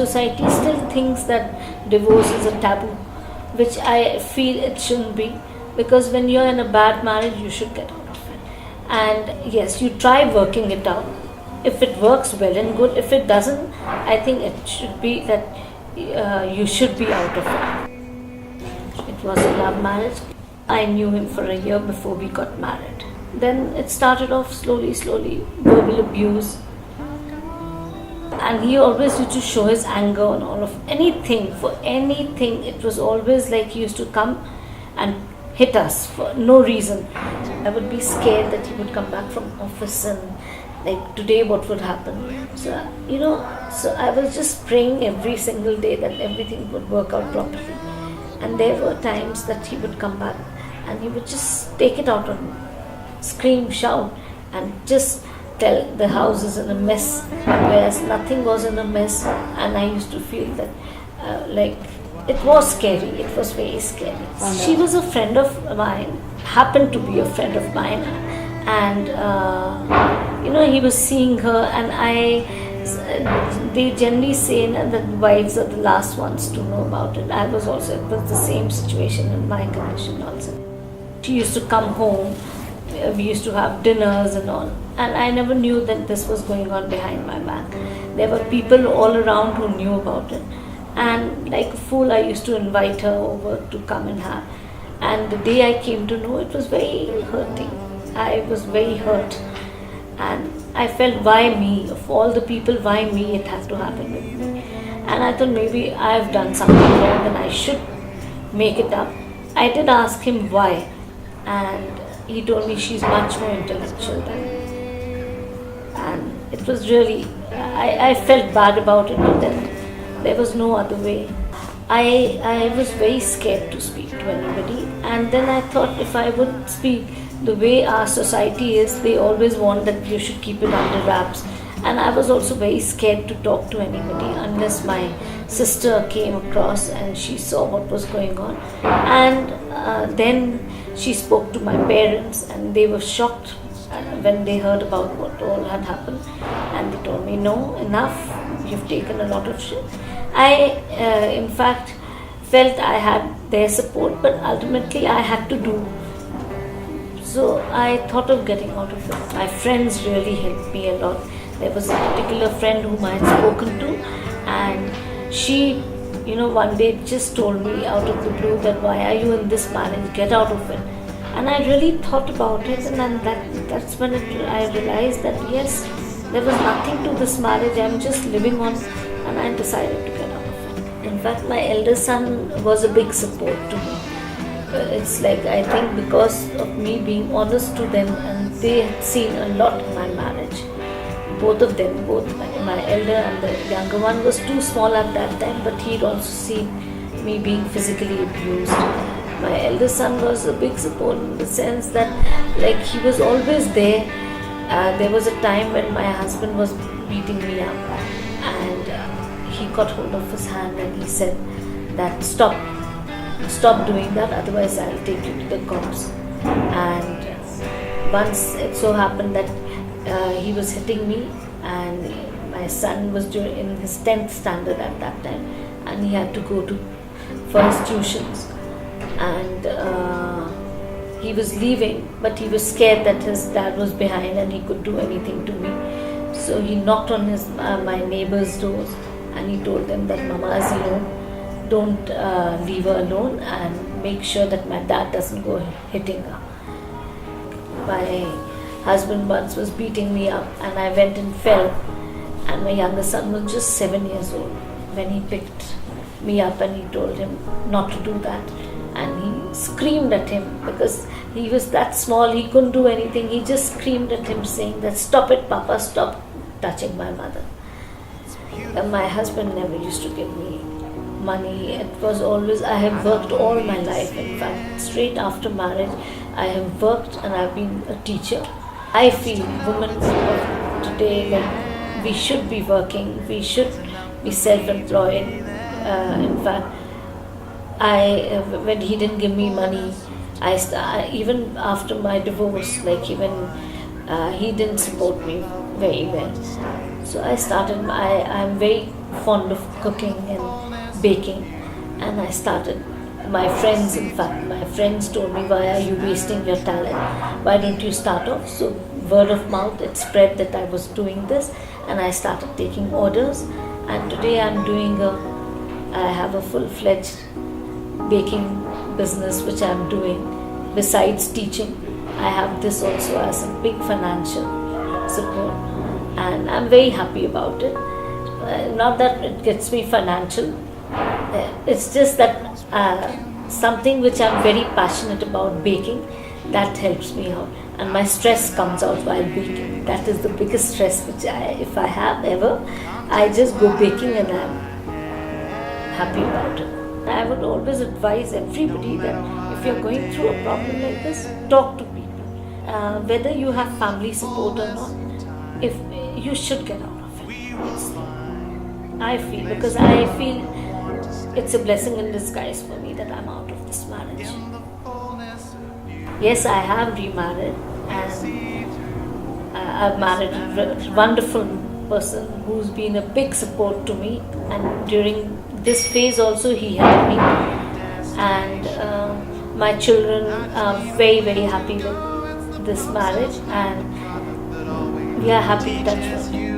society still thinks that divorce is a taboo, which I feel it shouldn't be, because when you're in a bad marriage, you should get out of it. And yes, you try working it out. If it works, well and good. If it doesn't, I think it should be that you should be out of it. It was a love marriage. I knew him for a year before we got married. Then it started off slowly, verbal abuse. And he always used to show his anger on all of anything, for anything. It was always like he used to come and hit us for no reason. I would be scared that he would come back from office and like today what would happen. So so I was just praying every single day that everything would work out properly. And there were times that he would come back and he would just take it out on me, scream, shout, and just tell the house is in a mess, whereas nothing was in a mess. And I used to feel that like it was scary. It was very scary. She was a friend of mine, happened to be a friend of mine, and he was seeing her, and they generally say that wives are the last ones to know about it. I was also, it was the same situation in my condition also. She used to come home, we used to have dinners and all, and I never knew that this was going on behind my back. There were people all around who knew about it, and like a fool I used to invite her over to come and have. And the day I came to know, it was very hurting. I was very hurt, and I felt, why me? Of all the people, why me? It had to happen with me. And I thought maybe I've done something wrong and I should make it up. I did ask him why, and he told me she's much more intellectual than me. And it was really, I felt bad about it, but then there was no other way. I was very scared to speak to anybody, and then I thought if I would speak, the way our society is, they always want that you should keep it under wraps. And I was also very scared to talk to anybody unless my sister came across and she saw what was going on. And then she spoke to my parents, and they were shocked when they heard about what all had happened. And they told me, no, enough, you've taken a lot of shit. I, in fact, felt I had their support, but ultimately I had to do. So I thought of getting out of it. My friends really helped me a lot. There was a particular friend whom I had spoken to, and she, one day just told me out of the blue that, why are you in this marriage? Get out of it. And I really thought about it, and then that's when I realized that yes, there was nothing to this marriage. I'm just living on, and I decided to get out of it. In fact, my elder son was a big support to me. It's like, I think because of me being honest to them, and they had seen a lot in my marriage. Both of them, my elder and the younger one was too small at that time, but he'd also seen me being physically abused. My elder son was a big support in the sense that like he was always there. There was a time when my husband was beating me up, and he got hold of his hand and he said that stop doing that, otherwise I'll take you to the cops. And once it so happened that he was hitting me, and my son was in his 10th standard at that time, and he had to go for his tuitions, and he was leaving, but he was scared that his dad was behind and he could do anything to me. So he knocked on my neighbor's doors, and he told them that Mama is alone. Don't leave her alone, and make sure that my dad doesn't go hitting her. My husband once was beating me up, and I went and fell, and my younger son was just 7 years old when he picked me up, and he told him not to do that, and he screamed at him because he was that small, he couldn't do anything. He just screamed at him saying that, stop it, Papa, stop touching my mother. And my husband never used to give me money. It was always, I have worked all my life. In fact, straight after marriage, I have worked and I've been a teacher. I feel women of today, like, we should be working, we should be self-employed. In fact, when he didn't give me money, even after my divorce, like even He didn't support me very well. So I'm very fond of cooking and baking, and I started. My friends told me, why are you wasting your talent? Why don't you start off? So word of mouth, it spread that I was doing this, and I started taking orders. And today I have a full-fledged baking business which I'm doing. Besides teaching, I have this also as a big financial support, and I'm very happy about it. Not that it gets me financial, it's just that something which I'm very passionate about, baking, that helps me out, and my stress comes out while baking. That is the biggest stress which if I have ever, I just go baking and I'm happy about it. I would always advise everybody that if you're going through a problem like this, talk to people. Whether you have family support or not, if you should get out of it. I feel, because I feel it's a blessing in disguise for me that I'm out of this marriage. Yes, I have remarried, and I've married a wonderful person who's been a big support to me, and during this phase also he helped me, and my children are very, very happy with this marriage, and we are happy, touch wood.